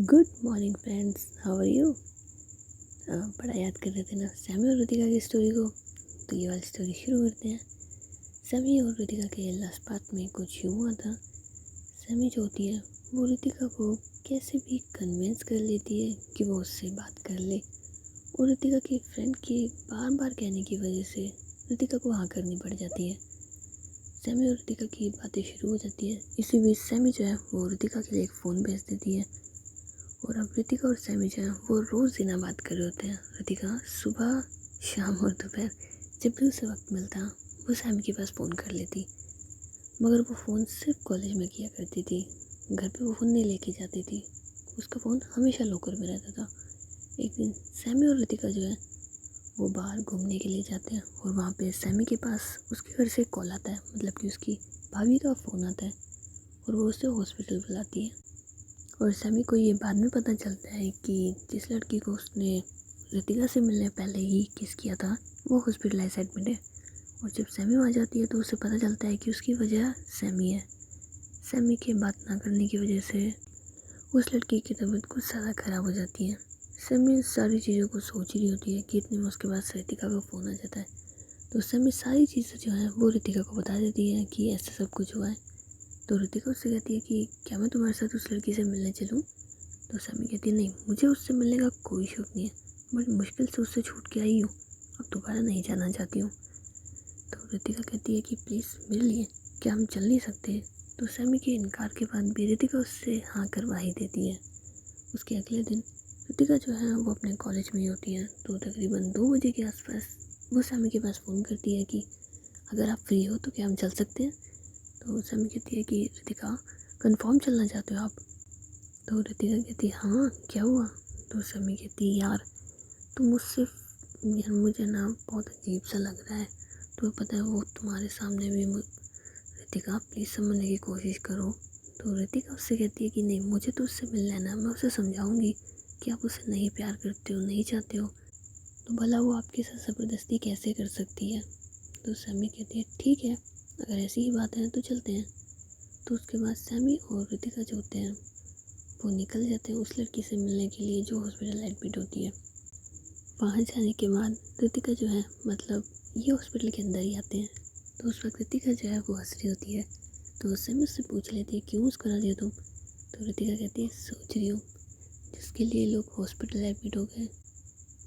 Good morning friends, how are you. बड़ा याद कर रहे थे ना सैमी और रितिका की स्टोरी को। तो ये वाली स्टोरी शुरू करते हैं। सैमी और रितिका के लास्ट पार्ट में कुछ यूँ हुआ था। सैमी जो होती है वो रितिका को कैसे भी कन्विंस कर लेती है कि वो उससे बात कर ले, और रितिका की फ्रेंड के बार बार कहने की वजह से रितिका को हाँ करनी पड़ जाती है। सैमी और रितिका की बातें शुरू हो जाती है। इसी बीच सैमी जो है वो रितिका के लिए एक फ़ोन भेज देती है, और अब रितिका और सैमी जो है वो रोज़ दिन बात कर रहे होते हैं। रितिका सुबह, शाम और दोपहर जब भी उसे वक्त मिलता वो सैमी के पास फ़ोन कर लेती, मगर वो फ़ोन सिर्फ कॉलेज में किया करती थी। घर पे वो फ़ोन नहीं लेके जाती थी, उसका फ़ोन हमेशा लॉकर में रहता था। एक दिन सैमी और रितिका जो है वो बाहर घूमने के लिए जाते हैं, और वहाँ पे सैमी के पास उसके घर से कॉल आता है, मतलब कि उसकी भाभी का फ़ोन आता है, और वो उसे हॉस्पिटल बुलाती है। और सैमी को ये बाद में पता चलता है कि जिस लड़की को उसने रितिका से मिलने पहले ही किस किया था वो हॉस्पिटलाइज एडमिट है। और जब सैमी वहाँ जाती है तो उसे पता चलता है कि उसकी वजह सैमी है। सैमी के बात ना करने की वजह से उस लड़की की तबीयत कुछ ज़्यादा ख़राब हो जाती है। सैमी सारी चीज़ों को सोच रही होती है कि इतने में उसके पास रितिका का फ़ोन आ जाता है। तो सैमी सारी चीज़ें जो हैं वो रितिका को बता देती है कि ऐसा सब कुछ हुआ है। तो रितिका उससे कहती है कि क्या मैं तुम्हारे साथ उस लड़की से मिलने चलूँ। तो सैमी कहती है नहीं, मुझे उससे मिलने का कोई शौक नहीं है, बट मुश्किल से उससे छूट के आई हूँ, अब दोबारा नहीं जाना चाहती हूँ। तो रितिका कहती है कि प्लीज़ मेरे लिए क्या हम चल नहीं सकते। तो सैमी के इनकार के बाद भी रितिका उससे हाँ करवा ही देती है। उसके अगले दिन रितिका जो है वो अपने कॉलेज में ही होती है। तो तकरीबन 2 बजे के आसपास वो सैमी के पास फ़ोन करती है कि अगर आप फ्री हो तो क्या हम चल सकते हैं। तो सैमी कहती है कि रितिका, कंफर्म चलना चाहते हो आप। तो रितिका कहती हाँ, क्या हुआ। तो सैमी कहती यार तुम मुझसे, यार मुझे ना बहुत अजीब सा लग रहा है, तुम्हें पता है वो तुम्हारे सामने भी रितिका प्लीज़ समझने की कोशिश करो। तो रितिका उससे कहती है कि नहीं, मुझे तो उससे मिलना है ना, मैं उसे समझाऊंगी कि आप उसे नहीं प्यार करते हो, नहीं चाहते हो, तो भला वो आपके साथ ज़बरदस्ती कैसे कर सकती है। तो सैमी कहती है ठीक है, अगर ऐसी ही बात है तो चलते हैं। तो उसके बाद सैमी और रितिका जो होते हैं वो निकल जाते हैं उस लड़की से मिलने के लिए जो हॉस्पिटल एडमिट होती है। वहाँ जाने के बाद रितिका जो है, मतलब ये हॉस्पिटल के अंदर ही आते हैं। तो उस वक्त रितिका जो है वो हंस रही होती है। तो उससे मुझसे पूछ लेती है क्यों मुस्कुरा रही हो तुम। तो रितिका कहती है सोच रही हूँ जिसके लिए लोग हॉस्पिटल एडमिट हो गए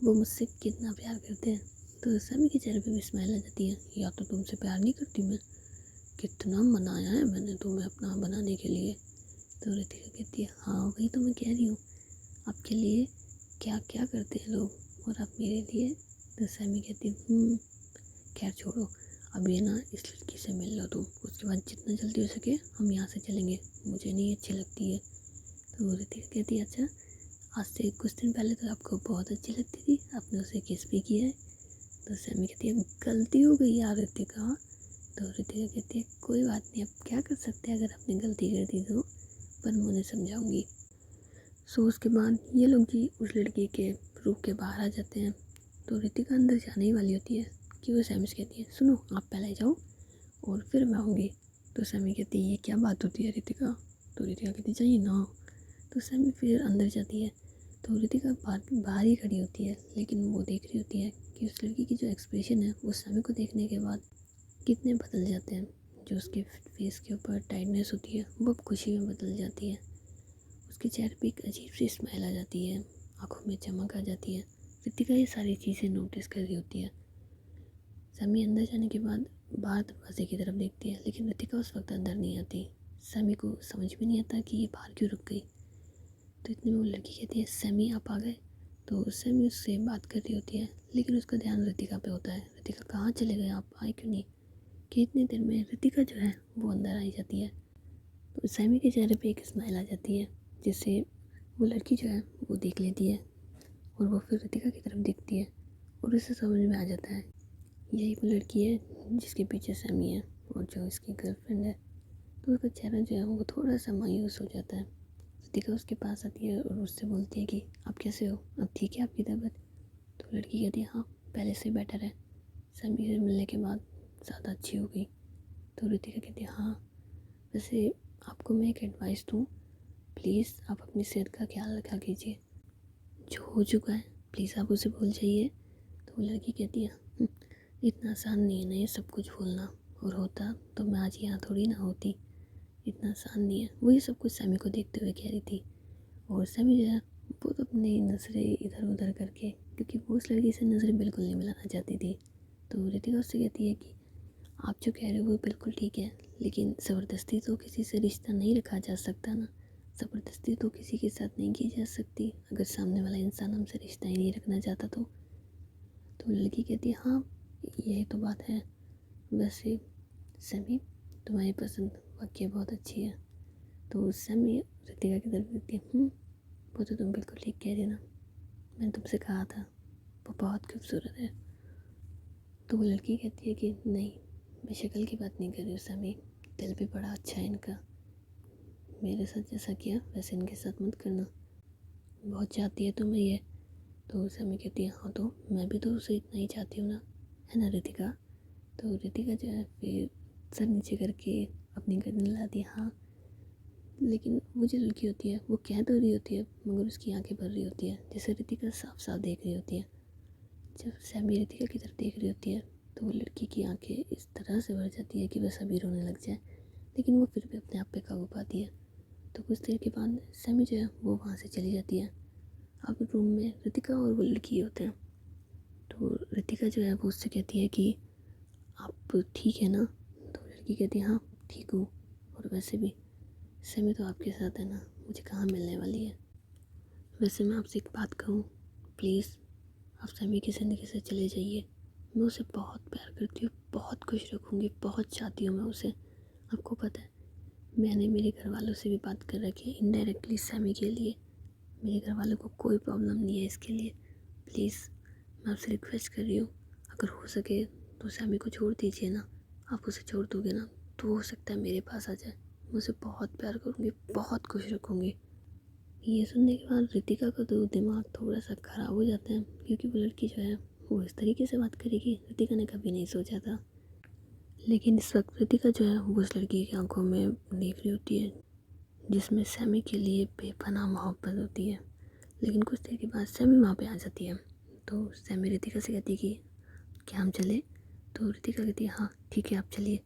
वो मुझसे कितना प्यार करते हैं। तो सैमी के चेहरे पे भी स्माइल आ जाती है। या तो तुमसे प्यार नहीं करती मैं, कितना मनाया है मैंने तुम्हें अपना बनाने के लिए। तो रितिका कहती है हाँ वही तो मैं कह रही हूँ, आपके लिए क्या क्या करते हैं लोग, और आप मेरे लिए। तो सैमी कहती खैर छोड़ो, अब ये ना इस लड़की से मिल लो तुम, उसके बाद जितना जल्दी हो सके हम यहाँ से चलेंगे, मुझे नहीं अच्छी लगती है। तो रितिका कहती है अच्छा, आज से कुछ दिन पहले तो आपको बहुत अच्छी लगती थी, आपने उसे किस भी किया है। तो सैमी कहती है गलती हो गई यार रितिका। तो रितिका कहती है कोई बात नहीं, अब क्या कर सकते हैं, अगर आपने गलती कर दी तो, पर मैं उन्हें समझाऊंगी। सो उसके बाद ये लोग जी उस लड़की के रूम के बाहर आ जाते हैं। तो रितिका अंदर जाने ही वाली होती है कि वो सैमी से कहती है सुनो आप पहले जाओ और फिर मैं आऊँगी। तो सैमी कहती है ये क्या बात होती है रितिका। तो रितिका कहती चाहिए ना। तो सैमी फिर अंदर जाती है। तो रितिका बाहर ही खड़ी होती है, लेकिन वो देख रही होती है कि उस लड़की की जो एक्सप्रेशन है वो सैमी को देखने के बाद कितने बदल जाते हैं। जो उसके फेस के ऊपर टाइटनेस होती है वो अब खुशी में बदल जाती है। उसके चेहरे पे एक अजीब सी स्माइल आ जाती है, आंखों में चमक आ जाती है। रितिका ये सारी चीज़ें नोटिस कर रही होती है। समी अंदर जाने के बाद बाहर दरवाजे की तरफ देखती है, लेकिन रितिका उस वक्त अंदर नहीं आती। समी को समझ में नहीं आता कि ये बाहर क्यों रुक गई। तो इतने में वो लड़की कहती है समी आप आ गए। तो समी उससे बात कर रही होती है, लेकिन उसका ध्यान रितिका पे होता है। रितिका कहाँ चले गए, आप आए क्यों नहीं। कि इतनी देर में रितिका जो है वो अंदर आई जाती है। तो सैमी के चेहरे पे एक स्माइल आ जाती है, जिससे वो लड़की जो है वो देख लेती है, और वो फिर रितिका की तरफ देखती है, और उसे समझ में आ जाता है यही वो लड़की है जिसके पीछे सैमी है और जो इसकी गर्लफ्रेंड है। तो उसका चेहरा जो है वो थोड़ा सा मायूस हो जाता है। रितिका उसके पास आती है और उससे बोलती है कि आप कैसे हो, अब ठीक है आपकी तबीयत। तो लड़की कहती है हाँ पहले से बेटर है, सैमी से मिलने के बाद ज़्यादा अच्छी हो गई। तो रितिका कहती है हाँ वैसे आपको मैं एक एडवाइस दूँ, प्लीज़ आप अपनी सेहत का ख्याल रखा कीजिए। जो हो चुका है प्लीज़ आप उसे भूल जाइए। तो वो लड़की कहती है, इतना आसान नहीं है ना ये सब कुछ भूलना, और होता तो मैं आज यहाँ थोड़ी ना होती। इतना आसान नहीं है। वो ये सब कुछ सैमी को देखते हुए कह रही थी, और सैमी जो है वो तो अपनी नज़रें इधर उधर करके, क्योंकि वो उस लड़की से नज़रें बिल्कुल नहीं मिलाना चाहती थी। तो रितिका उससे कहती है कि आप जो कह रहे हो वो बिल्कुल ठीक है, लेकिन ज़बरदस्ती तो किसी से रिश्ता नहीं रखा जा सकता ना। ज़बरदस्ती तो किसी के साथ नहीं की जा सकती, अगर सामने वाला इंसान हमसे रिश्ता ही नहीं रखना चाहता तो लड़की कहती है, हाँ यही तो बात है। वैसे सैमी, तुम्हारी पसंद वाकई बहुत अच्छी है। तो सैमी रितिका की तरफ देखती है, वो तो तुम बिल्कुल ठीक कह रही हो ना, मैंने तुमसे कहा था वो बहुत खूबसूरत है। तो वो लड़की कहती है कि नहीं, मैं शक्ल की बात नहीं कर रही हूँ सैमी, दिल भी बड़ा अच्छा है इनका। मेरे साथ जैसा किया वैसे इनके साथ मत करना, बहुत चाहती है तुम्हें ये। तो सैमी कहती है, हाँ तो मैं भी तो उसे इतना ही चाहती हूँ ना, है ना रितिका। तो रितिका जो है फिर सर नीचे करके अपनी गर्दन हिलाती है, हाँ। लेकिन वो जो लड़की होती है वो कह तो रही होती है, मगर उसकी आंखें भर रही होती है, जैसे रितिका साफ साफ देख रही होती है। जब सैमी रितिका की तरफ देख रही होती है तो वो लड़की की आंखें इस तरह से भर जाती है कि बस अभी रोने लग जाए, लेकिन वो फिर भी अपने आप पे काबू पाती है। तो कुछ देर के बाद सैमी जो है वो वहाँ से चली जाती है। अब रूम में रितिका और वो लड़की होते हैं। तो रितिका जो है वो उससे कहती है कि आप ठीक है ना। तो लड़की कहती है, हाँ ठीक हूँ, और वैसे भी सैमी तो आपके साथ है ना, मुझे कहाँ मिलने वाली है। वैसे मैं आपसे एक बात कहूँ, प्लीज़ आप सैमी की ज़िंदगी से चले जाइए। मैं उसे बहुत प्यार करती हूँ, बहुत खुश रखूँगी, बहुत चाहती हूँ मैं उसे। आपको पता है मैंने मेरे घर वालों से भी बात कर रखी है इनडायरेक्टली सैमी के लिए। मेरे घर वालों को कोई प्रॉब्लम नहीं है इसके लिए। प्लीज़ मैं आपसे रिक्वेस्ट कर रही हूँ, अगर हो सके तो सैमी को छोड़ दीजिए ना। आप उसे छोड़ दोगे ना तो हो सकता है मेरे पास आ जाए। मैं उसे बहुत प्यार करूँगी, बहुत खुश रखूँगी। ये सुनने के बाद रितिका का तो दिमाग थोड़ा सा ख़राब हो जाता है, क्योंकि वो लड़की जो है वो इस तरीके से बात करेगी, रितिका ने कभी नहीं सोचा था। लेकिन इस वक्त रितिका जो है वो उस लड़की की आंखों में देख रही होती है, जिसमें सैमी के लिए बेपनाह मोहब्बत होती है। लेकिन कुछ देर के बाद सैमी वहाँ पे आ जाती है। तो सैमी रितिका से कहती है कि क्या हम चले। तो रितिका कहती है, हाँ ठीक है आप चलिए।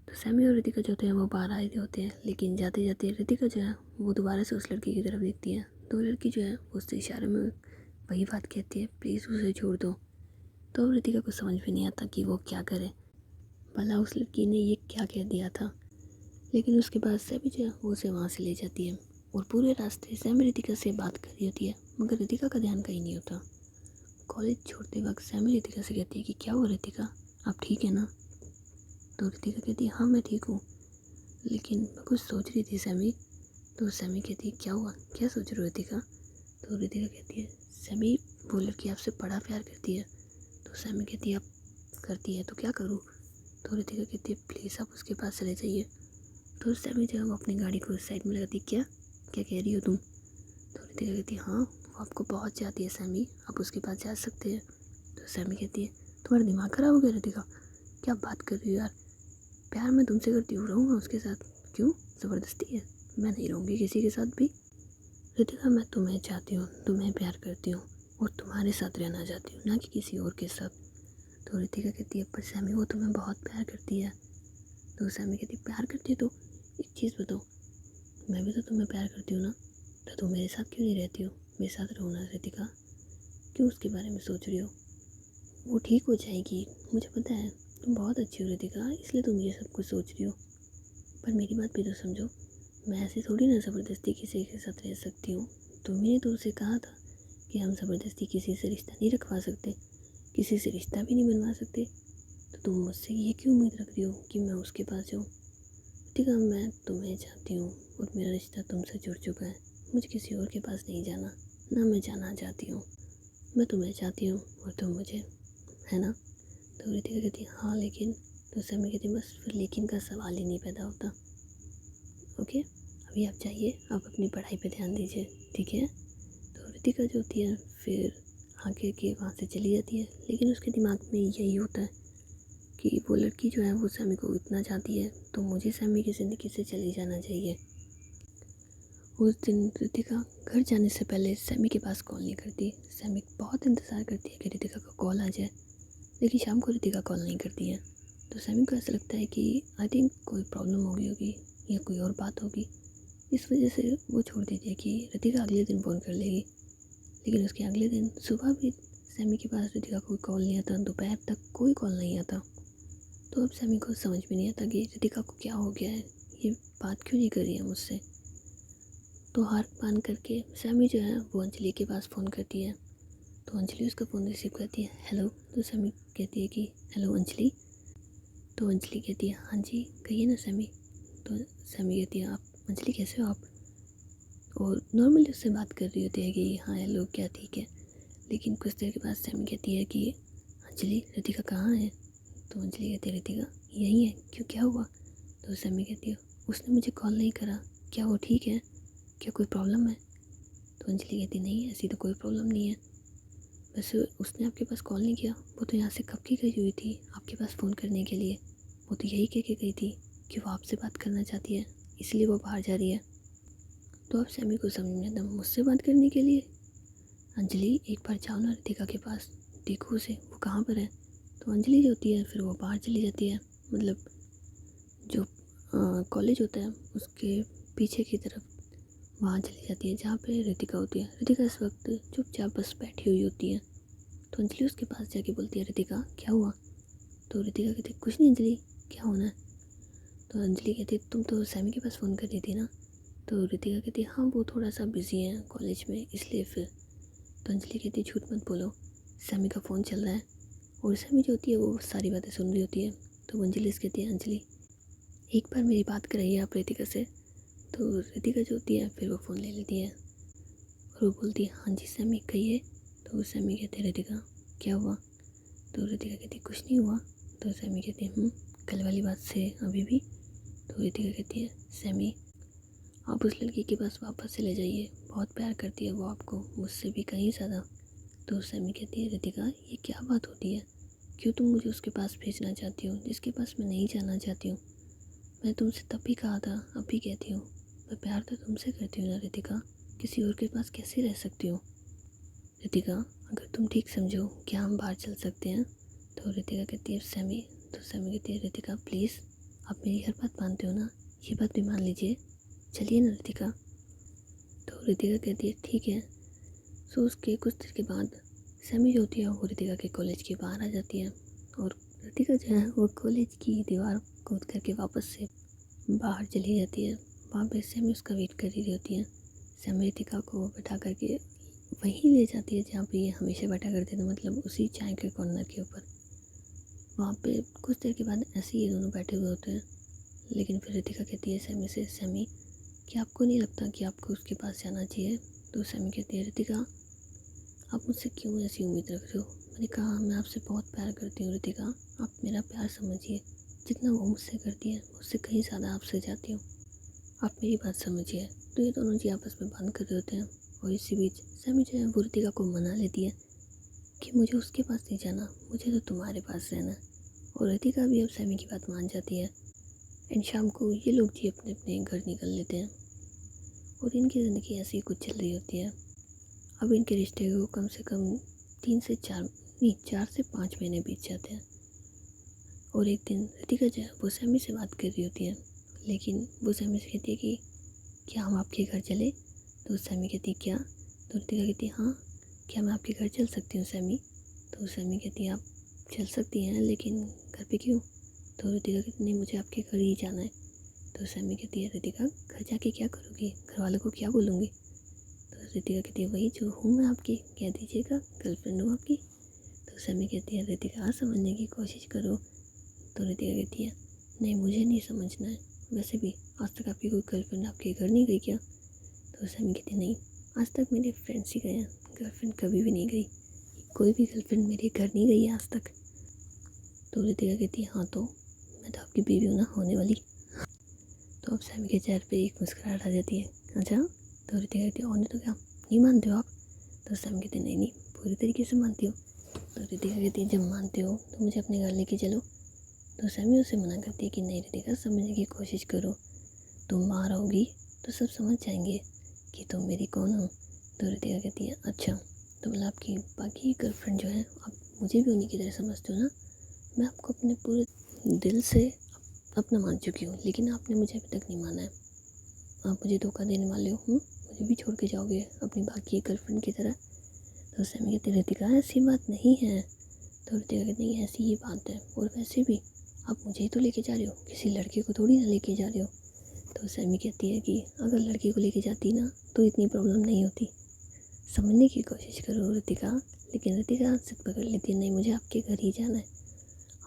तो सैमी और रितिका जो होते हैं वो बाहर आ रहे होते हैं, लेकिन जाते जाते रितिका जो है वो दोबारा से उस लड़की की तरफ देखती है। तो लड़की जो है वो उससे इशारे में वही बात कहती है, प्लीज़ उसे छोड़ दो। तो अब रितिका को समझ में नहीं आता कि वो क्या करे, भला उस लड़की ने ये क्या कह दिया था। लेकिन उसके बाद सैमी जो है वो उसे वहाँ से ले जाती है, और पूरे रास्ते सैमी रितिका से बात कर रही होती है, मगर रितिका का ध्यान कहीं नहीं होता। कॉलेज छोड़ते वक्त सैमी रितिका से कहती है कि क्या हुआ रितिका, आप ठीक है ना। तो रितिका कहती है, हाँ मैं ठीक हूँ, लेकिन मैं कुछ सोच रही थी सैमी। तो सैमी कहती है, क्या हुआ, क्या सोच रही हो रितिका। तो रितिका कहती है, सैमी वो लड़की आपसे बड़ा प्यार करती है। तो सैमी कहती है, आप करती है तो क्या करूँ। तो रितिका कहती है, प्लीज़ आप उसके पास चले जाइए। तो सैमी जो है वो अपनी गाड़ी को साइड में लगाती है, क्या क्या कह रही हो तुम। तो रितिका कहती है, हाँ वो आपको बहुत चाहती है सैमी, आप उसके पास जा सकते हैं। तो सैमी कहती है, तुम्हारा दिमाग ख़राब हो गया रितिका, क्या बात कर रही हो यार, प्यार मैं तुमसे करती हूँ, रहूँगा उसके साथ, क्यों ज़बरदस्ती है, मैं नहीं रहूँगी किसी के साथ भी। रितिका मैं तुम्हें चाहती हूँ, तुम्हें प्यार करती हूँ, और तुम्हारे साथ रहना चाहती हूँ, ना कि किसी और के साथ। तो रितिका कहती है, पर सैमी वो तुम्हें बहुत प्यार करती है। तो सैमी कहती है, प्यार करती है तो एक चीज़ बताओ, मैं भी तो तुम्हें प्यार करती हूँ ना, तो तुम मेरे साथ क्यों नहीं रहती हो, मेरे साथ रहो ना रितिका, क्यों उसके बारे में सोच रही हो। वो ठीक हो जाएगी, मुझे पता है तुम बहुत अच्छी हो रितिका, इसलिए तुम ये सब कुछ सोच रही हो। पर मेरी बात भी तो समझो, मैं ऐसे थोड़ी ना ज़बरदस्ती किसी के साथ रह सकती हूँ। तुम्ही ने तो उसे कहा था कि हम ज़बरदस्ती किसी से रिश्ता नहीं रखवा सकते, किसी से रिश्ता भी नहीं बनवा सकते। तो तुम मुझसे ये क्यों उम्मीद रख रही हो कि मैं उसके पास जाऊँ। ठीक है, मैं तुम्हें चाहती हूँ, और मेरा रिश्ता तुमसे जुड़ चुका है, मुझे किसी और के पास नहीं जाना, ना मैं जाना चाहती हूँ। मैं तुम्हें चाहती हूँ और तुम मुझे, है ना। तो रितिका कहती है, हाँ लेकिन। तो समय कहती है, बस फिर लेकिन का सवाल ही नहीं पैदा होता। ओके, अभी आप जाइए, आप अपनी पढ़ाई पे ध्यान दीजिए, ठीक है। तो रितिका जो होती है फिर आगे के वहाँ से चली जाती है, लेकिन उसके दिमाग में यही होता है कि वो लड़की जो है वो सैमी को इतना चाहती है, तो मुझे सैमी की ज़िंदगी से चले जाना चाहिए। उस दिन रितिका घर जाने से पहले सैमी के पास कॉल नहीं करती। सैमी बहुत इंतज़ार करती है कि रितिका का कॉल आ जाए, लेकिन शाम को रितिका कॉल नहीं करती है। तो सैमी को ऐसा लगता है कि आई थिंक कोई प्रॉब्लम हो गई होगी या कोई और बात होगी। इस वजह से वो छोड़ देती है कि रितिका अगले दिन फ़ोन कर लेगी। लेकिन उसके अगले दिन सुबह भी सैमी के पास रितिका कोई कॉल नहीं आता, दोपहर तक कोई कॉल नहीं आता। तो अब सैमी को समझ में नहीं आता कि रितिका को क्या हो गया है, ये बात क्यों नहीं कर रही है मुझसे। तो हार मान करके सैमी जो है वो अंजलि के पास फ़ोन करती है। तो अंजलि उसका फ़ोन रिसीव करती है, हेलो। तो सैमी कहती है कि हेलो अंजलि। तो अंजलि कहती है हाँ जी कहिए ना सैमी। तो सैमी कहती है आप अंजलि कैसे हो आप। और नॉर्मली उससे बात कर रही होती है कि हाँ हेलो क्या ठीक है। लेकिन कुछ देर के बाद सैमी कहती है कि अंजलि रितिका कहाँ है। तो अंजलि कहती है रितिका यहीं है, क्यों क्या हुआ। तो सैमी कहती है उसने मुझे कॉल नहीं करा, क्या वो ठीक है, क्या कोई प्रॉब्लम है। तो अंजलि कहती नहीं ऐसी तो कोई प्रॉब्लम नहीं है, वैसे उसने आपके पास कॉल नहीं किया, वो तो यहाँ से कब की गई हुई थी आपके पास फ़ोन करने के लिए। वो तो यही कह के गई थी कि वो आपसे बात करना चाहती है, इसलिए वो बाहर जा रही है। तो अब सैमी को समझ में आता मुझसे बात करने के लिए। अंजलि एक बार जाओ ना रितिका के पास, देखो उसे वो कहाँ पर है। तो अंजलि जो होती है फिर वो बाहर चली जाती है, मतलब जो कॉलेज होता है उसके पीछे की तरफ वहाँ चली जाती है जहाँ पे रितिका होती है। रितिका इस वक्त चुपचाप बस बैठी हुई होती है। तो अंजलि उसके पास जाके बोलती है रितिका क्या हुआ। तो रितिका कहती है कुछ नहीं अंजलि, क्या होना है। तो अंजलि कहती है तुम तो सैमी के पास फ़ोन कर रही थी ना। तो रितिका कहती है हाँ वो थोड़ा सा बिज़ी है कॉलेज में इसलिए फिर। तो अंजलि कहती है झूठ मत बोलो, सैमी का फ़ोन चल रहा है। और सैमी जो होती है वो सारी बातें सुन रही होती है। तो अंजलि से कहती है अंजलि एक बार मेरी बात कराइए आप रितिका से। तो रितिका जो होती है फिर वो फ़ोन ले लेती है और वो बोलती है हाँ जी सैमी कहिए। तो सैमी कहते हैं रितिका क्या हुआ। तो रितिका कहती है कुछ नहीं हुआ। तो सैमी कहती है कल वाली बात से अभी भी। तो रितिका कहती है सैमी आप उस लड़की के पास वापस चले जाइए, बहुत प्यार करती है वो आपको मुझसे भी कहीं ज़्यादा। तो सैमी कहती है रितिका ये क्या बात होती है, क्यों तुम मुझे उसके पास भेजना चाहती हो जिसके पास मैं नहीं जाना चाहती हूँ। मैं तुमसे तब भी कहा था अब भी कहती हूँ, मैं प्यार तो तुमसे करती हूँ ना रितिका, किसी और के पास कैसे रह सकती हूँ। रितिका अगर तुम ठीक समझो क्या हम बाहर चल सकते हैं। तो रितिका कहती है सैमी। तो सैमी कहती है रितिका प्लीज़ आप मेरी हर बात मानते हो ना, ये बात भी मान लीजिए, चलिए ना रितिका। तो रितिका कहती है ठीक है। सो उसके कुछ देर के बाद सैमी जो होती है वो रितिका के कॉलेज के बाहर आ जाती है। और रितिका जो है वो कॉलेज की दीवार कूद करके वापस से बाहर चली जाती है। वहाँ पे सैमी उसका वेट कर रही होती है। सैमी रितिका को बैठा करके वहीं ले जाती है जहाँ पे ये हमेशा बैठा करते थे, मतलब उसी चाय के कॉर्नर के ऊपर। वहाँ पे कुछ देर के बाद ऐसे ही ये दोनों बैठे हुए होते हैं। लेकिन फिर रितिका कहती है सैमी से सैमी क्या आपको नहीं लगता कि आपको उसके पास जाना चाहिए। तो सैमी कहती है रितिका आप मुझसे क्यों ऐसी उम्मीद रख रहे हो। मैंने कहा मैं आपसे बहुत प्यार करती हूँ रितिका, आप मेरा प्यार समझिए, जितना वो मुझसे करती है उससे कहीं ज़्यादा आपसे चाहती हूँ, आप मेरी बात समझिए। तो ये दोनों जी आपस में बात कर रहे होते हैं। और इसी बीच सैमी जो है वो रितिका को मना लेती है कि मुझे उसके पास नहीं जाना, मुझे तो तुम्हारे पास रहना है। और रितिका भी अब सैमी की बात मान जाती है। एंड शाम को ये लोग जी अपने अपने घर निकल लेते हैं और इनकी ज़िंदगी ऐसी ही कुछ चल रही होती है। अब इनके रिश्ते को कम से कम 4 से 5 महीने बीत जाते हैं। और एक दिन रितिका जो है वो सैमी से बात कर रही होती है, लेकिन वो सैमी से कहती है कि क्या हम आपके घर चले। तो सैमी कहती है क्या। तो रितिका कहती है हाँ क्या मैं आपके घर चल सकती हूँ सैमी। तो सैमी कहती है आप चल सकती हैं लेकिन घर पे क्यों। तो रितिका कहती नहीं मुझे आपके घर ही जाना है। तो सैमी कहती है रितिका घर जाके क्या करोगी, घर वालों को क्या बोलूँगी। तो रितिका कहती है वही जो हूँ मैं आपकी, कह दीजिएगा गर्लफ्रेंड हूँ आपकी। तो सैमी कहती है रितिका समझने की कोशिश करो। तो रितिका कहती है नहीं मुझे नहीं समझना है, वैसे भी आज तक आपकी कोई गर्लफ्रेंड आपके घर नहीं गई क्या। तो सैमी कहती है नहीं आज तक मेरे फ्रेंड्स ही गए हैं, गर्लफ्रेंड कभी भी नहीं गई, कोई भी गर्लफ्रेंड मेरे घर नहीं गई है आज तक। तो रितिका कहती है हाँ तो मैं तो आपकी बीवी हूँ ना होने वाली। तो अब सैमी के चेहरे पे एक मुस्कुराहट आ जाती है अच्छा। तो रितिका कहती है और नहीं तो क्या, नहीं मानते हो आप। तो सैमी कहती है नहीं नहीं पूरी तरीके से मानती हो। तो रितिका कहती है जब मानते हो तो मुझे अपने घर लेके चलो। तो सैमी उसे मना करती है कि नहीं रितिका, समझने की कोशिश करो, तुम बाहर आओगी तो सब समझ जाएंगे कि तुम मेरी कौन हो। तो रितिका कहती है अच्छा, तो मतलब आपकी बाकी गर्लफ्रेंड जो है आप मुझे भी उन्हीं की तरह समझते हो ना। मैं आपको अपने पूरे दिल से अपना मान चुकी हूँ, लेकिन आपने मुझे अभी तक नहीं माना है। आप मुझे धोखा देने वाले हो, मुझे भी छोड़ के जाओगे अपनी बाकी गर्लफ्रेंड की तरह। तो सैमी कहती है रितिका ऐसी बात नहीं है। तो रितिका कहती नहीं ऐसी ही बात है, और वैसे भी आप मुझे ही तो लेके जा रहे हो, किसी लड़के को थोड़ी ना लेके जा रहे हो। तो सैमी कहती है कि अगर लड़के को लेके जाती ना तो इतनी प्रॉब्लम नहीं होती, समझने की कोशिश करो रितिका। लेकिन रितिका जिद पकड़ लेती है नहीं, मुझे आपके घर ही जाना है।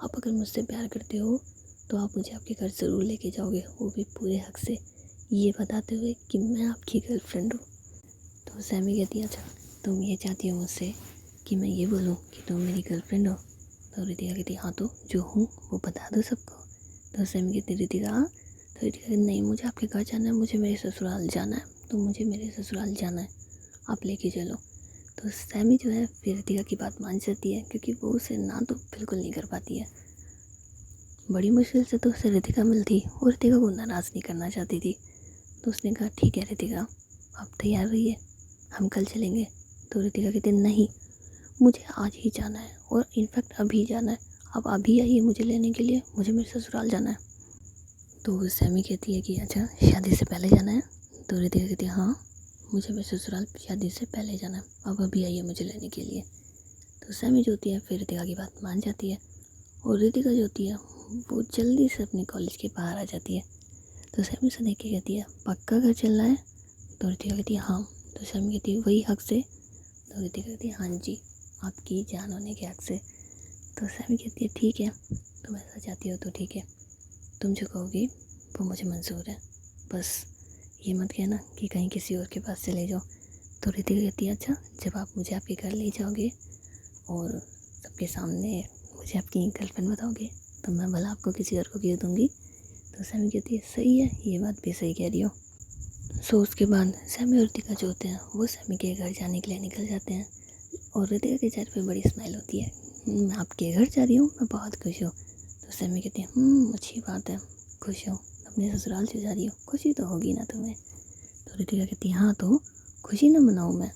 आप अगर मुझसे प्यार करते हो तो आप मुझे आपके घर ज़रूर लेके जाओगे, वो भी पूरे हक से, ये बताते हुए कि मैं आपकी गर्लफ्रेंड हूँ। तो सैमी कहती है अच्छा, तुम ये चाहती हो मुझसे कि मैं ये बोलूँ कि तुम मेरी गर्लफ्रेंड हो। तो रितिका कहती हाँ, तो जो हूँ वो बता दो सबको। तो सैमी कहती रितिका, तो रितिका कहती नहीं, मुझे आपके घर जाना है, मुझे मेरे ससुराल जाना है, तो मुझे मेरे ससुराल जाना है, आप लेके चलो। तो सैमी जो है फिर रितिका की बात मान जाती है, क्योंकि वो उसे ना तो बिल्कुल नहीं कर पाती है। बड़ी मुश्किल से तो उसे रितिका मिलती और रितिका को नाराज़ नहीं करना चाहती थी। तो उसने कहा ठीक है रितिका, आप तैयार रहिए, हम कल चलेंगे। तो रितिका कहती नहीं, मुझे आज ही जाना है, और इनफैक्ट अभी जाना है, आप अभी आइए मुझे लेने के लिए, मुझे मेरे ससुराल जाना है। तो सैमी कहती है कि अच्छा, शादी से पहले जाना है। तो रितिका कहती है हाँ, मुझे मेरे ससुराल शादी से पहले जाना है, आप अभी आइए मुझे लेने के लिए। तो सैमी जो होती है फिर रितिका की बात मान जाती है, और रितिका जो होती है वो जल्दी से अपने कॉलेज के बाहर आ जाती है। तो सैमी से देख के कहती है पक्का घर चलना है। तो रितिका कहती है हाँ। तो सैमी कहती है वही हक से। तो रितिका कहती है हाँ जी, आपकी जान होने के हक से। तो सैमी कहती है ठीक है, तुम ऐसा चाहती हो तो ठीक है, तुम जो कहोगी वो मुझे मंजूर है, बस ये मत कहना कि कहीं किसी और के पास चले जाओ। तो रितिका कहती है अच्छा, जब आप मुझे आपके घर ले जाओगे और सबके सामने मुझे आपकी गर्लफ्रेंड बताओगे तो मैं भला आपको किसी और को क्यों दूँगी। तो सैमी कहती है सही है, ये बात भी सही कह रही हो। सो उसके बाद सैमी और रितिका जो होते हैं वो सैमी के घर जाने के लिए निकल जाते हैं, और रितिका के चेहरे पे बड़ी स्माइल होती है, मैं आपके घर जा रही हूँ, मैं बहुत खुश हूँ। तो सैमी कहती है अच्छी बात है, खुश हो, अपने ससुराल से जा रही हो, खुशी तो होगी ना तुम्हें। तो रितिका कहती है हाँ, तो खुशी ना मनाऊँ मैं,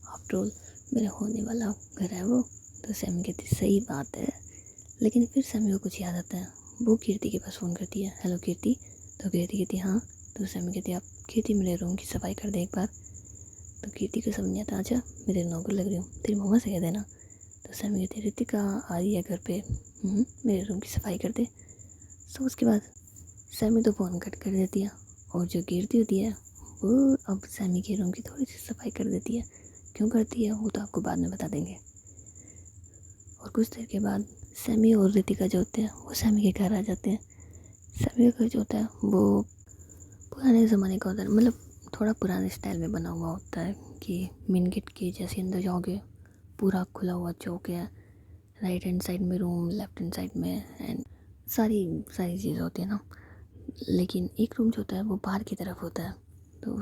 आफ्टर ऑल मेरा होने वाला घर है वो। तो सैमी कहती सही बात है। लेकिन फिर सैमी को कुछ याद आता है, वो कीर्ति के पास फ़ोन करती है, हेलो कीर्ति। तो कीर्ति कहती है हाँ। तो सैमी कहती है आप कीर्ति मेरे रूम की सफाई कर दे एक बार। तो कीर्ति को समझ नहीं आता, अच्छा मेरे नौकर लग रही हूँ, तेरी मम्मा से कह देना। तो सैमी कहती है रितिका आ रही है घर पे, मेरे रूम की सफाई कर दे। सो उसके बाद सैमी तो फ़ोन कट कर देती है, और जो कीर्ति होती है वो अब सैमी के रूम की थोड़ी सी सफाई कर देती है। क्यों करती है वो तो आपको बाद में बता देंगे। और कुछ देर के बाद सैमी और रितिका जो होते हैं वो सैमी के घर आ जाते हैं। सैमी का घर जो होता है वो पुराने ज़माने का होता है, मतलब थोड़ा पुराने स्टाइल में बना हुआ होता है कि मेन गेट के जैसे अंदर जाओगे पूरा खुला हुआ चौक है, राइट हैंड साइड में रूम, लेफ्ट हैंड साइड में, एंड सारी सारी चीज़ें होती है ना। लेकिन एक रूम जो होता है वो बाहर की तरफ होता है। तो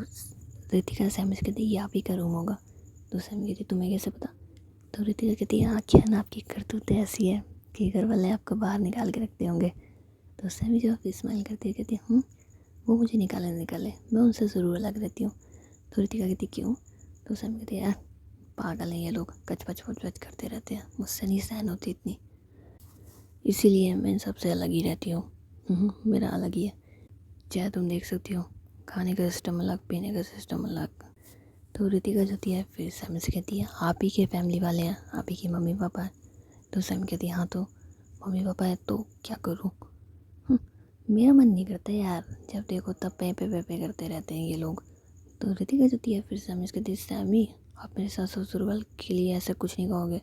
रितिका सैमी से कहती है ये आप ही का रूम होगा। तो सैमी कहती तुम्हें कैसे पता। तो रितिका कहती है हाँ, क्या ना आपकी करतूत ऐसी है कि घर वाले आपको बाहर निकाल के रखते होंगे। तो सैमी जो फिर स्माइल करती है कहती है वो मुझे निकाले, मैं उनसे ज़रूर अलग रहती हूँ। तो रितिका कहती क्यों। तो सैमी कहती है यार पागल हैं ये लोग, कचपच वचपच करते रहते हैं, मुझसे नहीं सहन होती इतनी, इसीलिए मैं इन सबसे अलग ही रहती हूँ। मेरा अलग ही है, चाहे तुम देख सकती हो, खाने का सिस्टम अलग, पीने का सिस्टम अलग। तो रितिका जो होती है फिर सैमी से कहती है आप ही के फैमिली वाले हैं, आप ही के मम्मी पापा हैं। तो सैमी कहती है हाँ, तो मम्मी पापा है तो क्या करूँ। मेरा मन नहीं करता यार, जब देखो तब पे करते रहते हैं ये लोग। तो रितिका जो होती है फिर सैमी से कहती है सैमी आप मेरे सास ससुर वाल के लिए ऐसा कुछ नहीं कहोगे।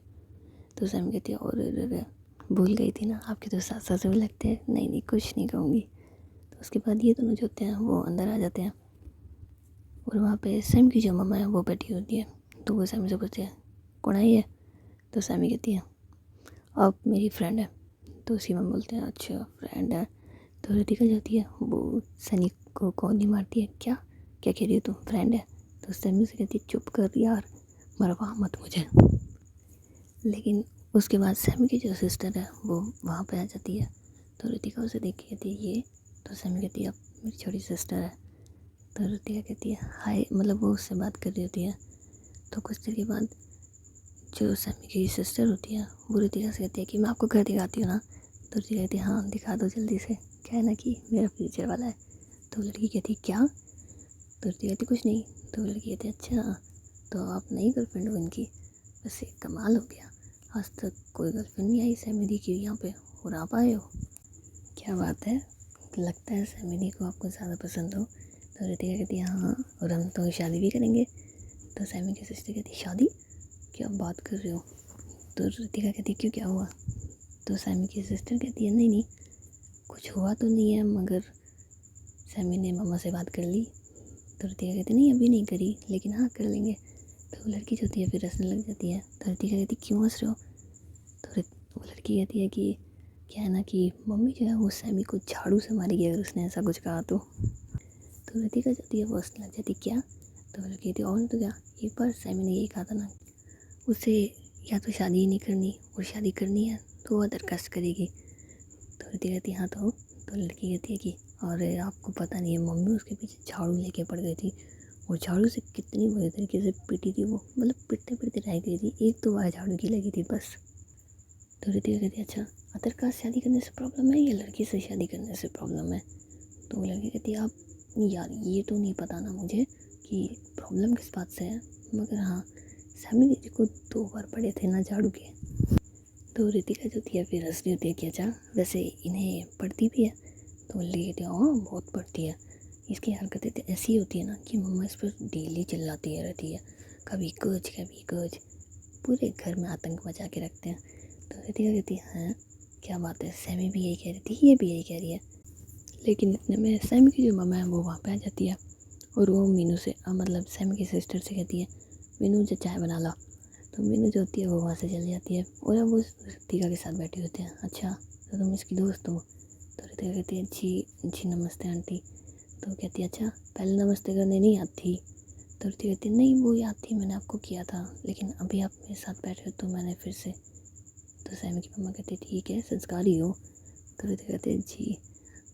तो सैमी कहती है और भूल गई थी ना, आपके तो सास ससुर लगते हैं, नहीं नहीं कुछ नहीं कहूँगी। तो उसके बाद ये दोनों जो होते हैं वो अंदर आ जाते हैं, और वहाँ पे सैम की जो मम्मा है वो बैठी होती है। तो वो सैमी से पूछती है कौन आई है। तो सैमी कहती है अब मेरी फ्रेंड है। तो उसकी मम्मी बोलते हैं अच्छा फ्रेंड है। तो रितिका जो होती है वो सनी को कौन नहीं मारती है, क्या क्या कह रही हो तुम, फ्रेंड है। तो सैमी से कहती है चुप कर यार, मरवा मत मुझे। लेकिन उसके बाद सैमी की जो सिस्टर है वो वहाँ पे आ जाती है। तो रितिका उसे देख के कहती है ये, तो सैमी कहती है अब मेरी छोटी सिस्टर है। तो रितिका कहती है हाय, मतलब वो उससे बात कर रही होती है। तो कुछ देर के बाद जो सैमी की सिस्टर होती है वो रितिका से कहती है कि मैं आपको घर दिखाती हूँ ना। तो रितिका कहती है हाँ दिखा दो जल्दी से, क्या है ना कि मेरा फ्यूचर वाला है। तो लड़की कहती है क्या? तो रितिका कहती कुछ नहीं। तो लड़की कहती है अच्छा तो आप नई गर्लफ्रेंड हो इनकी? वैसे कमाल हो गया, आज तक कोई गर्लफ्रेंड नहीं आई सैमी दी की यहाँ पे, और आप आए हो, क्या बात है, लगता है सैमी दी को आपको ज़्यादा पसंद हो। तो रितिका कहती है हाँ, और हम तो शादी भी करेंगे। तो सैमी की सिस्टर कहती है शादी, क्या बात कर रहे हो? तो रितिका कहती है क्यों, क्या हुआ? तो सैमी की सिस्टर कहती है नहीं नहीं कुछ हुआ तो नहीं है, मगर सैमी ने मम्मा से बात कर ली। तो रितिका कहती नहीं अभी नहीं करी, लेकिन हाँ कर लेंगे। तो वो लड़की जो होती है फिर हंसने लग जाती है। तो रितिका कहती क्यों हंस रहे हो? तो वो लड़की कहती है कि क्या है ना कि मम्मी जो है वो सैमी को झाड़ू से मारेगी अगर उसने ऐसा कुछ कहा तो। रितिका जो होती है वो हंसने लग जाती क्या? तो वो लड़की कहती और तो क्या, एक बार सैमी ने यही कहा था ना उसे या तो शादी ही नहीं करनी, और शादी करनी है तो वो अदर कास्ट करेगी। तो रितिका कहती हाँ तो लड़की कहती है कि और आपको पता नहीं है मम्मी उसके पीछे झाड़ू लेके पड़ गई थी, और झाड़ू से कितनी बुरी तरीके से पीटी थी वो, मतलब पिटते पिटते रह गई थी, एक दो बार झाड़ू की लगी थी बस। तो रितिका कहती है अच्छा अदर कास्ट शादी करने से प्रॉब्लम है या लड़की से शादी करने से प्रॉब्लम है? तो वो लड़की कहती है आप यार ये तो नहीं पता ना मुझे कि प्रॉब्लम किस बात से है, मगर हाँ सैमी दीदी को 2 बार पड़े थे ना झाड़ू के। तो रितिका जो थी फिर हंस रही होती है कि अच्छा वैसे इन्हें पढ़ती भी है? तो वो लड़की कहती है हाँ बहुत पढ़ती है, इसकी हरकतें तो ऐसी होती है ना कि मम्मा इस पर डेली चिल्लाती है रहती है, कभी कुछ पूरे घर में आतंक मचा के रखते हैं। तो रितिका कहती है हाँ क्या बात है, सैमी भी यही कह रही थी, ये भी यही कह रही है। लेकिन इतने में सैमी की जो मम्मा है वो वहाँ पे आ जाती है, और वो मीनू से मतलब सैमी की सिस्टर से कहती है मीनू जो चाय बना ला। तो मीनू जो होती है वो वहाँ से चली जाती है, और अब वो रितिका के साथ बैठी होती है। अच्छा तो तुम इसकी दोस्त हो? तो रितिका कहती है जी नमस्ते आंटी। तो कहती है अच्छा पहले नमस्ते करने नहीं आती? तो रितिका कहती है नहीं वो याद थी, मैंने आपको किया था, लेकिन अभी आप मेरे साथ बैठे हो तो मैंने फिर से। तो सैमी की मम्मा कहती है ठीक है संस्कारी हो। तो रितिका कहती है जी।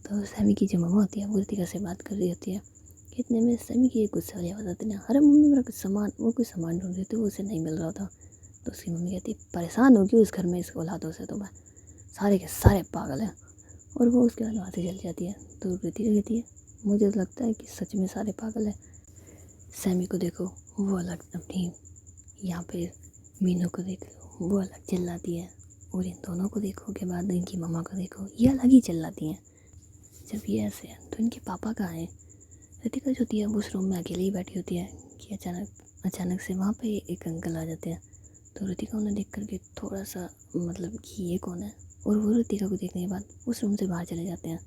तो सैमी की जो मम्मा होती है वो रितिका से बात कर रही होती है। इतने में सैमी की एक गुस्से वाली आवाज़ आती है ना, अरे मम्मी मेरा कुछ सामान, वो कोई सामान ढूंढ रही थी वो उसे नहीं मिल रहा था। तो उसकी मम्मी कहती परेशान होगी उस घर में इस औलादों से, तो मैं सारे के सारे पागल हैं, और वो उसके बाद वहाँ से चली जाती है। तो रितिका कहती है मुझे तो लगता है कि सच में सारे पागल हैं। सैमी को देखो वो अलग अपनी यहाँ पे मीनू को देख लो वो अलग चिल्लाती है, और इन दोनों को देखो के बाद इनकी मम्मा को देखो ये अलग ही चिल्लाती हैं। जब ये ऐसे हैं तो इनके पापा कहाँ हैं? रितिका जो होती है वो उस रूम में अकेले ही बैठी होती है कि अचानक से वहाँ पे एक अंकल आ जाते हैं। तो रितिका उन्हें देख करके थोड़ा सा मतलब कि ये कौन है, और वो रितिका को देखने के बाद उस रूम से बाहर चले जाते हैं,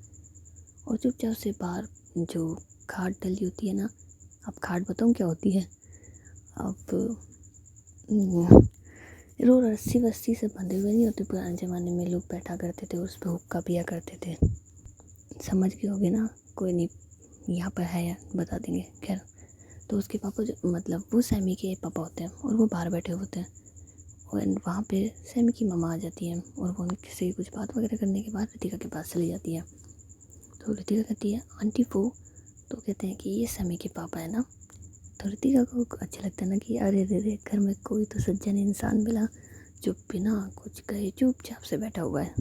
और चुपचाप से बाहर जो खाट डली होती है ना, अब खाट बताऊँ क्या होती है? अब रो रस्सी वस्सी से बंधे हुए नहीं होते, पुराने ज़माने में लोग बैठा करते थे उस पर हुक्का पिया करते थे, समझ गए होगे ना? कोई नहीं यहाँ पर है या बता देंगे। खैर तो उसके पापा जो मतलब वो सैमी के पापा होते हैं, और वो बाहर बैठे होते हैं, और वहाँ पे सैमी की मम्मा आ जाती है, और वो उनसे कुछ बात वगैरह करने के बाद रितिका के पास चली जाती है। तो रितिका कहती है आंटी वो, तो कहते हैं कि ये सैमी के पापा है ना। तो रितिका को अच्छा लगता है ना कि अरे रे घर में कोई तो सज्जन इंसान मिला जो बिना कुछ कहे चुपचाप से बैठा हुआ है।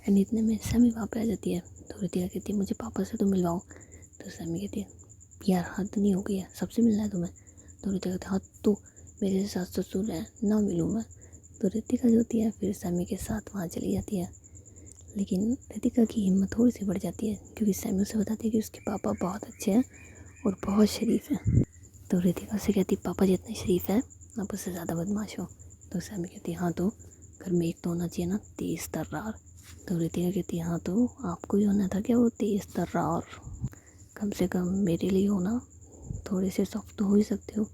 एंड इतने में सैमी वहाँ पे आ जाती है। तो रितिका कहती है मुझे पापा से तो मिलवाओ। तो सैमी कहती है यार हद नहीं हो गई है, सबसे मिलना है तुम्हें? तो रितिका कहती है हाँ तो मेरे सास ससुर हैं ना, मिलूँ मैं? तो रितिका जो होती है फिर सैमी के साथ वहाँ चली जाती है, लेकिन रितिका की हिम्मत थोड़ी सी बढ़ जाती है क्योंकि सैमी उसे बताती है कि उसके पापा बहुत अच्छे हैं और बहुत शरीफ हैं। तो रितिका से कहती पापा जितने शरीफ हैं आप उससे ज़्यादा बदमाश हो। तो सैमी कहती हाँ तो घर में एक तो होना चाहिए ना तेज़ तर्रार। तो रितिका कहती हाँ तो आपको ही होना था क्या वो तेज़ तर्रार, कम से कम मेरे लिए हो ना, थोड़े से सॉफ्ट तो हो ही सकते हो।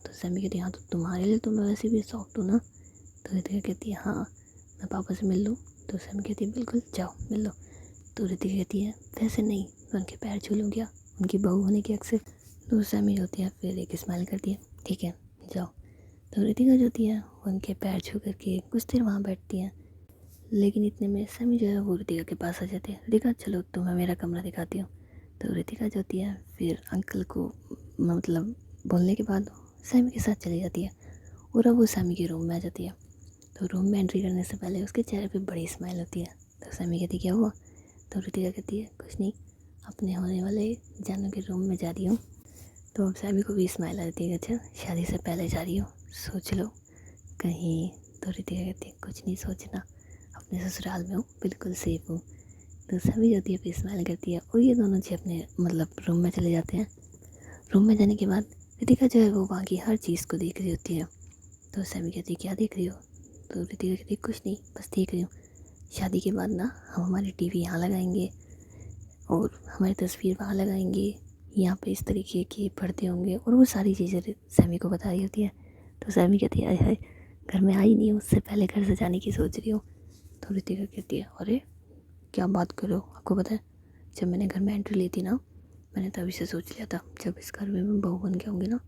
तो सैमी कहती हाँ तो तुम्हारे लिए तो मैं वैसे भी सॉफ्ट हूँ ना। तो रितिका कहती है हाँ मैं पापा से मिल लूँ? तो सैमी कहती है बिल्कुल जाओ मिल लो। तो रितिका कहती है वैसे नहीं, मैं उनके पैर छू लूँ क्या, उनकी बहू होने के हक से? तो सैमी होती है फिर एक स्माइल करती है ठीक है जाओ। तो रितिका जो होती है उनके पैर छू करके कुछ देर वहाँ बैठती है, लेकिन इतने में सैमी जो है वो ऋतिका के पास आ जाती है। ऋतिका चलो तुम्हें मेरा कमरा दिखाती हूँ। तो ऋतिका जो होती है फिर अंकल को मतलब बोलने के बाद सैमी के साथ चली जाती है और अब वो सैमी के रूम में आ जाती है। तो रूम में एंट्री करने से पहले उसके चेहरे पे बड़ी स्माइल होती है। तो सैमी कहती क्या हुआ? तो ऋतिका कहती है कुछ नहीं, अपने होने वाले जानू के रूम में जा रही हूँ। तो अब सैमी को भी स्माइल आ जाती है, अच्छा शादी से पहले जा रही हो, सोच लो कहीं। तो ऋतिका कहती है कुछ नहीं सोचना, अपने ससुराल में हूँ, बिल्कुल सेफ हूँ। तो सभी जो होती है फिर स्माइल करती है और ये दोनों जी अपने मतलब रूम में चले जाते हैं। रूम में जाने के बाद ऋतिका जो है वो वहाँ की हर चीज़ को देख रही होती है। तो सैमी कहती है क्या देख रही हो? तो ऋतिका कहती है कुछ नहीं, बस देख रही हूँ, शादी के बाद ना हम हमारी टीवी यहाँ लगाएंगे और हमारी तस्वीर वहाँ लगाएंगे, यहाँ पे इस तरीके के पर्दे होंगे और वो सारी चीज़ें सैमी को बता रही होती है। तो सैमी कहती है हाय घर में आई नहीं हूँ, उससे पहले घर से जाने की सोच रही हूँ। तो ऋतिका कहती है अरे क्या बात कर रहे हो? आपको पता है जब मैंने घर में एंट्री ली थी ना, मैंने तभी से सोच लिया था जब इस घर में मैं बहू बन के आऊँगी ना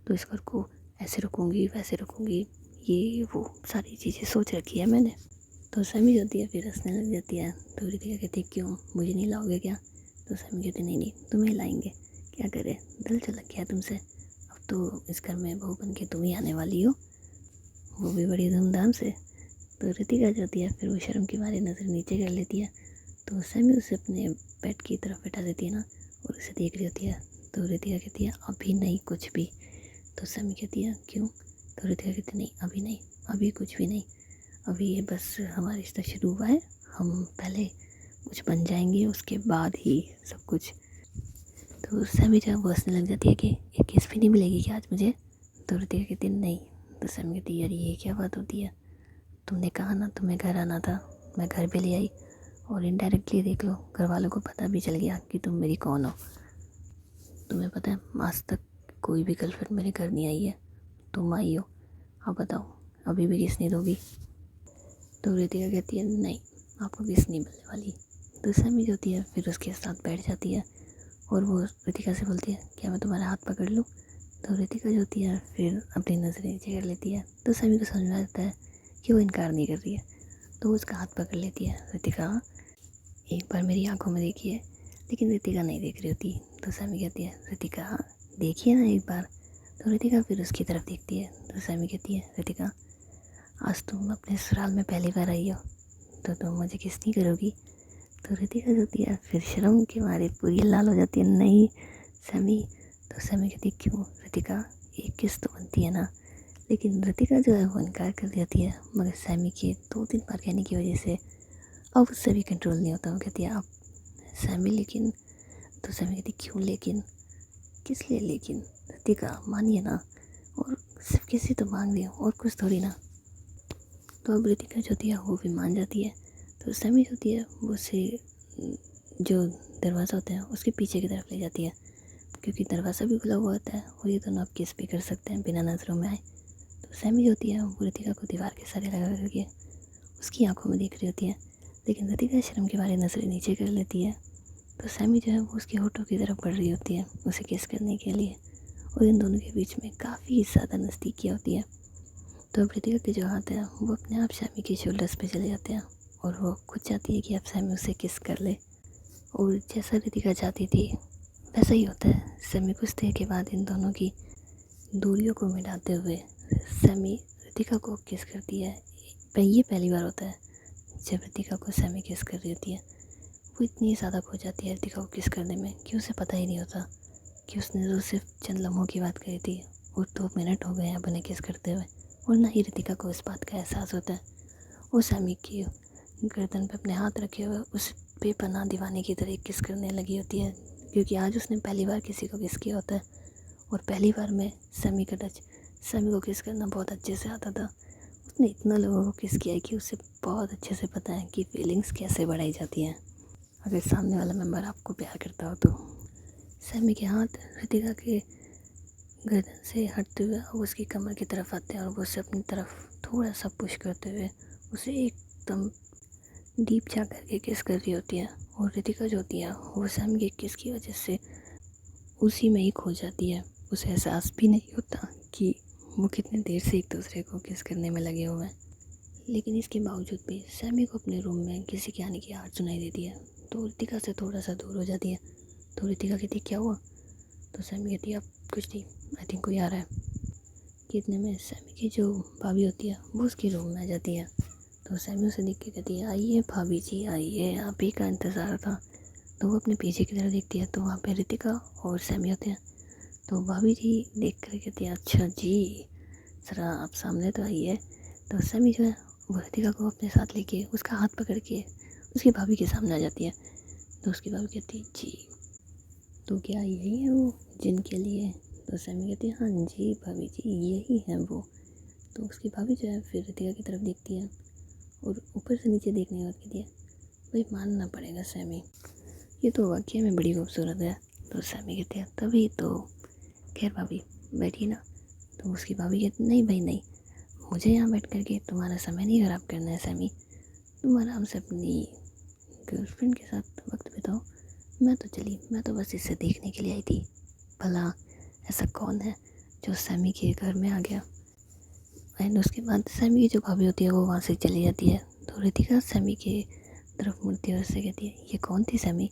तो इस घर को ऐसे रखूँगी वैसे रखूँगी, ये वो सारी चीज़ें सोच रखी है मैंने। तो सैमी होती है फिर हंसने लग जाती है। तो ऋतिका कहती है क्यों, मुझे नहीं लाओगे क्या? तो सैमी कहती नहीं नहीं तुम्हें लाएंगे, क्या करें दिल चलक गया तुमसे, अब तो इस घर में बहू बन के तुम ही आने वाली हो, वो भी बड़ी धूमधाम से। तो ऋतिका जो होती है फिर वो शर्म के मारे नज़र नीचे कर लेती है। तो सैमी उसे अपने बेड की तरफ बैठा देती है ना और उसे देख रही होती है। तो ऋतिका कहती है अभी नहीं कुछ भी। तो सैमी कहती है क्यों? तो ऋतिका कहती नहीं अभी नहीं, अभी कुछ भी नहीं, अभी ये बस हमारा रिश्ता शुरू हुआ है, हम पहले कुछ बन जाएंगे उसके बाद ही सब कुछ। तो सैमी जो है वो हंसने लग जाती है कि एक किस भी नहीं मिलेगी क्या आज मुझे? तो ऋतिका कहती नहीं। तो सैमी कहती है यार ये क्या बात होती है, तुमने कहा ना तुम्हें घर आना था, मैं घर पे ले आई और इनडायरेक्टली देख लो घर वालों को पता भी चल गया कि तुम मेरी कौन हो। तुम्हें पता है आज तक कोई भी गर्लफ्रेंड मेरे घर नहीं आई है, तुम आई हो, अब बताओ अभी भी किस नहीं दोगी? तो ऋतिका कहती है नहीं आपको किस नहीं मिलने वाली। तो सैमी जो होती है फिर उसके साथ बैठ जाती है और वो ऋतिका से बोलती है क्या मैं तुम्हारा हाथ पकड़ लूँ? तो ऋतिका जो होती है फिर अपनी नज़रें नीचे कर लेती है। तो सैमी को समझ में आता है कि वो इनकार नहीं कर रही है, तो वो उसका हाथ पकड़ लेती है। ऋतिका एक बार मेरी आंखों में देखी है, लेकिन ऋतिका नहीं देख रही होती। तो सैमी कहती है ऋतिका देखिए ना एक बार। तो ऋतिका फिर उसकी तरफ देखती है। तो सैमी कहती है ऋतिका आज तुम अपने ससुराल में पहली बार आई हो तो तुम मुझे किस नहीं करोगी? तो ऋतिका जो होती है फिर शर्म के मारे पूरी लाल हो जाती है, नहीं सैमी। तो सैमी कहती है क्यों ऋतिका, एक किस तो बनती है ना। लेकिन ऋतिका जो है वो इनकार कर देती है, मगर सैमी के 2-3 बार कहने की वजह से अब उससे भी कंट्रोल नहीं होता। वो कहती है आप सैमी लेकिन। तो सैमी कहती क्यों लेकिन, किस लिए लेकिन? ऋतिका मानिए ना, और सिर्फ किसी तो मांग रही हूँ और कुछ थोड़ी ना। तो अब ऋतिका जो होती है वो भी मान जाती है। तो सैमी जो होती है वो उसे जो दरवाज़ा होता है उसके पीछे की तरफ ले जाती है, क्योंकि दरवाज़ा भी खुला हुआ होता है और ये दोनों अब किस भी कर सकते हैं बिना नज़रों में आए। तो सैमी जो होती है वो ऋतिका को दीवार के सहारे लगा करके उसकी आंखों में देख रही होती है, लेकिन ऋतिका शर्म के बारे नज़रें नीचे कर लेती है। तो सैमी जो है वो उसके होठों की तरफ बढ़ रही होती है उसे किस करने के लिए, और इन दोनों के बीच में काफ़ी ज़्यादा नज़दीकी होती है। तो अब ऋतिका के जो हाथ हैं वो अपने आप सैमी के शोल्डर्स पे चले जाते हैं और वो खुद चाहती है कि अब सैमी उसे किस कर ले। और जैसा ऋतिका चाहती थी वैसा ही होता है। सैमी कुछ देर के बाद इन दोनों की दूरियों को मिटाते हुए सैमी ऋतिका को किस करती है। ये पहली बार होता है जब ऋतिका को सैमी किस कर रही होती है। वो इतनी ज़्यादा खो जाती है ऋतिका को किस करने में कि उसे पता ही नहीं होता कि उसने तो सिर्फ चंद लम्हों की बात करी थी और 2 मिनट हो गए हैं अपने किस करते हुए, और ना ही ऋतिका को इस बात का एहसास होता है। वो सैमी की गर्दन पे अपने हाथ रखे हुए उस बेपनाह दीवाने की तरह किस करने लगी होती है, क्योंकि आज उसने पहली बार किसी को किस किया होता है और पहली बार में सैमी का टच सैमी को किस करना बहुत अच्छे से आता था। उसने इतना लोगों को किस किया है कि उसे बहुत अच्छे से पता है कि फीलिंग्स कैसे बढ़ाई जाती हैं अगर सामने वाला मेंबर आपको प्यार करता हो तो। सैमी के हाथ ऋतिका के गर्दन से हटते हुए वो उसकी कमर की तरफ आते हैं और वो उसे अपनी तरफ थोड़ा सा पुश करते हुए उसे एकदम डीप जा करके किस कर रही होती है। और ऋतिका जो होती है वो सैमी के किस की वजह से उसी में ही खो जाती है। उसे एहसास भी नहीं होता कि वो कितने देर से एक दूसरे को किस करने में लगे हुए हैं। लेकिन इसके बावजूद भी सैमी को अपने रूम में किसी के आने की आवाज़ सुनाई देती है। तो रितिका से थोड़ा सा दूर हो जाती है। तो रितिका कहती है क्या हुआ? तो सैमी कहती है अब कुछ नहीं, आई थिंक कोई आ रहा है। कि इतने में सैमी की जो भाभी होती है वो उसकी रूम में आ जाती है। तो सैमी उसे देख के कहती है आइए भाभी जी आइए, आप ही का इंतज़ार था। तो वो अपने पीछे की तरफ देखती है तो वहाँ पे रितिका और सैमी होते हैं। तो भाभी जी देख कर कहती है अच्छा जी, ज़रा आप सामने तो आइए। तो सैमी जो है वो रितिका को अपने साथ लेके उसका हाथ पकड़ के उसकी भाभी के सामने आ जाती है। तो उसकी भाभी कहती है जी, तो क्या यही है वो जिनके लिए? तो सैमी कहती है हाँ जी भाभी जी यही है वो। तो उसकी भाभी जो है फिर रितिका की तरफ देखती है और ऊपर से नीचे देखने के बाद कहती है भाई मानना पड़ेगा सैमी, ये तो वाकई में बड़ी खूबसूरत है। तो सैमी कहते हैं तभी तो, खैर भाभी बैठिए ना। तो उसकी भाभी कहती नहीं भाई नहीं, मुझे यहाँ बैठ करके तुम्हारा समय नहीं ख़राब करना है सैमी, तुम आराम से अपनी गर्लफ्रेंड के साथ वक्त बिताओ। मैं तो बस इसे देखने के लिए आई थी, भला ऐसा कौन है जो सैमी के घर में आ गया। एंड उसके बाद सैमी की जो भाभी होती है वो वहाँ से चली जाती है। तो रितिका सैमी के तरफ मुड़ती है और उससे कहती है ये कौन थी सैमी?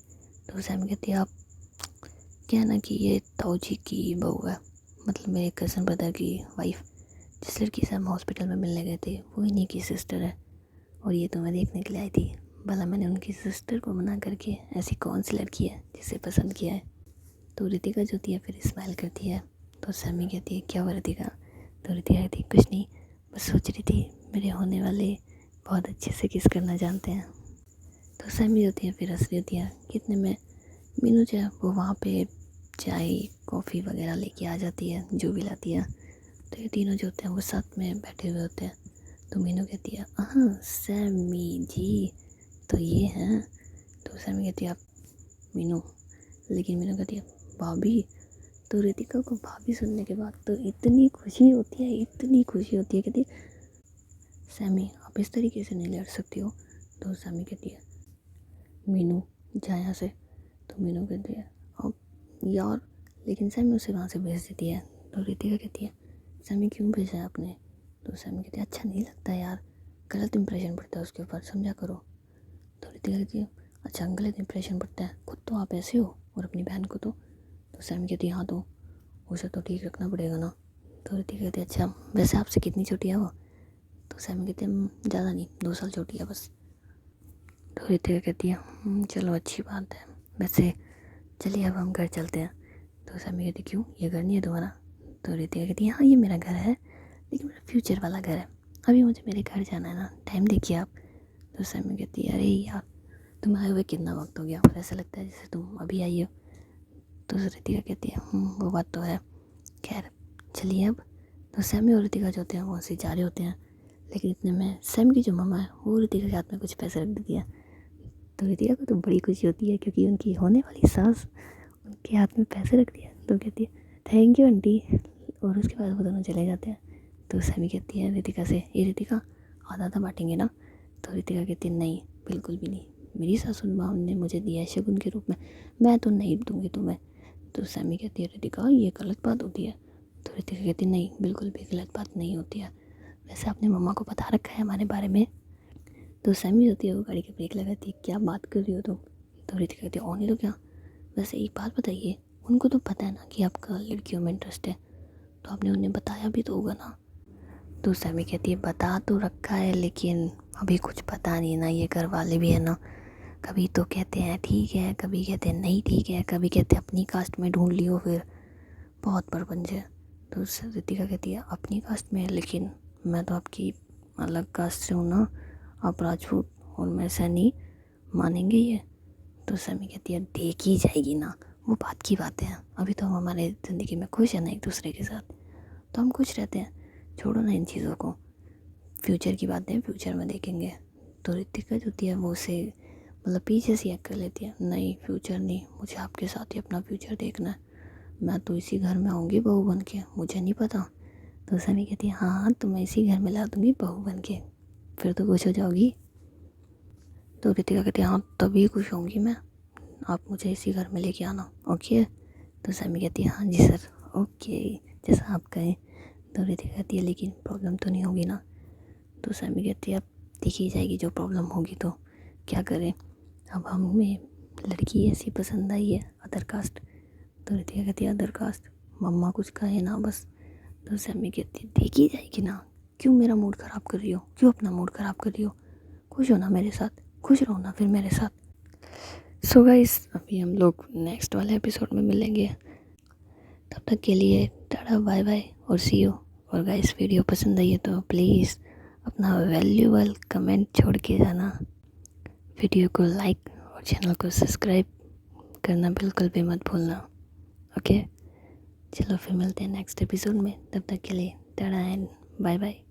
तो सैमी कहती है आप क्या ना कि ये ताऊ जी की बहू है, मतलब मेरे कज़न ब्रदर की वाइफ, जिस लड़की से हम हॉस्पिटल में मिलने गए थे वो इन्हीं की सिस्टर है, और ये तो मैं देखने के लिए आई थी भला मैंने उनकी सिस्टर को मना करके ऐसी कौन सी लड़की है जिसे पसंद किया है। तो रितिका जो होती है फिर स्माइल करती है। तो सैमी कहती है क्या हुआ रितिका? तो रितिका कहती है कुछ नहीं, बस सोच रही थी मेरे होने वाले बहुत अच्छे से किस करना जानते हैं। तो सैमी होती है फिर हंस रही होती है। कितने में मीनू जो है वो वहाँ पे चाय कॉफ़ी वगैरह लेके आ जाती है, जो भी लाती है। तो ये तीनों जो होते हैं वो साथ में बैठे हुए होते हैं। तो मीनू कहती है हाँ सैमी जी तो ये हैं। तो सैमी कहती है आप मीनू, लेकिन मीनू कहती है भाभी। तो रितिका को भाभी सुनने के बाद तो इतनी खुशी होती है, इतनी खुशी होती है, कहती है सैमी आप इस तरीके से नहीं लड़ सकती हो। तो सैमी कहती है मीनू जा यहाँ से। तो मीनू कहती है अब यार, लेकिन सैमी उसे वहाँ से भेज देती है। तो रितिका कहती है सैमी क्यों भेजा है आपने? तो सैमी कहती है अच्छा नहीं लगता यार, गलत इंप्रेशन पड़ता है उसके ऊपर, समझा करो। तो रितिका कहती है अच्छा गलत इंप्रेशन पड़ता है, खुद तो आप ऐसे हो और अपनी बहन को तो सैमी कहती है हाँ तो उसे तो ठीक रखना पड़ेगा ना। तो रितिका कहती है अच्छा वैसे आपसे कितनी छोटी है वो? तो सैमी कहती है ज़्यादा नहीं 2 साल छोटी है बस। तो रितिका कहती है चलो अच्छी बात है, वैसे चलिए अब हम घर चलते हैं। तो सैमी कहती क्यों, ये घर नहीं है तुम्हारा? तो रितिका कहती है हाँ ये मेरा घर है, लेकिन मेरा फ्यूचर वाला घर है, अभी मुझे मेरे घर जाना है ना, टाइम देखिए आप। तो सैमी कहती है अरे यार तुम आए हुए कितना वक्त हो गया और ऐसा लगता है जैसे तुम अभी आई हो। तो रितिका कहती है वो बात तो है, खैर चलिए अब। तो सैमी और रितिका जो होते हैं वो ऐसे जा रहे होते हैं। लेकिन इतने में सैमी की जो मम्मा है वो रितिका के हाथ में कुछ पैसे रख देती है। तो रितिका को तो बड़ी खुशी होती है क्योंकि उनकी होने वाली सास उनके हाथ में पैसे रख दिया। तो कहती है थैंक यू आंटी, और उसके बाद वो दोनों चले जाते हैं। तो सैमी कहती है रितिका से ये रितिका आधा आधा बांटेंगे ना? तो रितिका कहती है नहीं बिल्कुल भी नहीं, मेरी सासू माँ ने मुझे दिया है शगुन के रूप में, मैं तो नहीं दूंगी तुम्हें। तो सैमी कहती है रितिका ये गलत बात होती है। तो रितिका कहती नहीं बिल्कुल भी गलत बात नहीं होती है, वैसे आपने मम्मा को बता रखा है हमारे बारे में। तो सैमी होती है वो गाड़ी की ब्रेक लगाती है क्या बात कर रही हो तुम? तो रितिका कहती है और नहीं तो क्या, वैसे एक बात बताइए उनको तो पता है ना कि आपका लड़कियों में इंटरेस्ट है, तो आपने उन्हें बताया भी तो होगा ना? तो सैमी कहती है बता तो रखा है लेकिन अभी कुछ पता नहीं ना, ये घर वाले भी है ना, कभी तो कहते हैं ठीक है, कभी कहते हैं नहीं ठीक है, कभी कहते हैं अपनी कास्ट में ढूंढ लियो, फिर बहुत परपंच है। तो रितिका कहती है अपनी कास्ट में, लेकिन मैं तो आपकी अलग कास्ट से हूँ ना, आप राजपूत और मैं सैनी, मानेंगे ये? तो सैमी कहती है देखी जाएगी ना, वो बात की बातें हैं, अभी तो हम हमारे ज़िंदगी में खुश है ना एक दूसरे के साथ, तो हम खुश रहते हैं, छोड़ो ना इन चीज़ों को, फ्यूचर की बातें फ्यूचर में देखेंगे। तो रितिका जो होती है वो उसे मतलब पीछे से कर लेती है नहीं फ्यूचर नहीं, मुझे आपके साथ ही अपना फ्यूचर देखना है, मैं तो इसी घर में आऊँगी बहू बन के, मुझे नहीं पता। तो सनी कहती है हाँ तो मैं इसी घर में ला दूँगी बहू बन के, फिर तो खुश हो जाओगी। तो रितिका कहती है हाँ तभी खुश होंगी मैं, आप मुझे इसी घर में लेके आना ओके। तो सैमी कहती है हाँ जी सर ओके, जैसा आप कहें। तो रितिका कहती है लेकिन प्रॉब्लम तो नहीं होगी ना? तो सैमी कहती है अब देखी ही जाएगी, जो प्रॉब्लम होगी तो क्या करें, अब हमें लड़की ऐसी पसंद आई है अदर कास्ट। तो रितिका कहती है अदर कास्ट, मम्मा कुछ कहे ना बस। तो सैमी कहती है देखी जाएगी ना, क्यों मेरा मूड ख़राब कर रही हो, क्यों अपना मूड ख़राब कर रही हो, खुश हो ना मेरे साथ, खुश रहो ना फिर मेरे साथ। सो गाइस, अभी हम लोग नेक्स्ट वाले एपिसोड में मिलेंगे, तब तक के लिए टाटा बाय बाय और सी यू। और गाइस वीडियो पसंद आई है तो प्लीज़ अपना वैल्यूबल कमेंट छोड़ के जाना, वीडियो को लाइक और चैनल को सब्सक्राइब करना बिल्कुल भी मत भूलना। ओके, चलो फिर मिलते हैं नेक्स्ट एपिसोड में, तब तक के लिए टाटा एंड बाय बाय।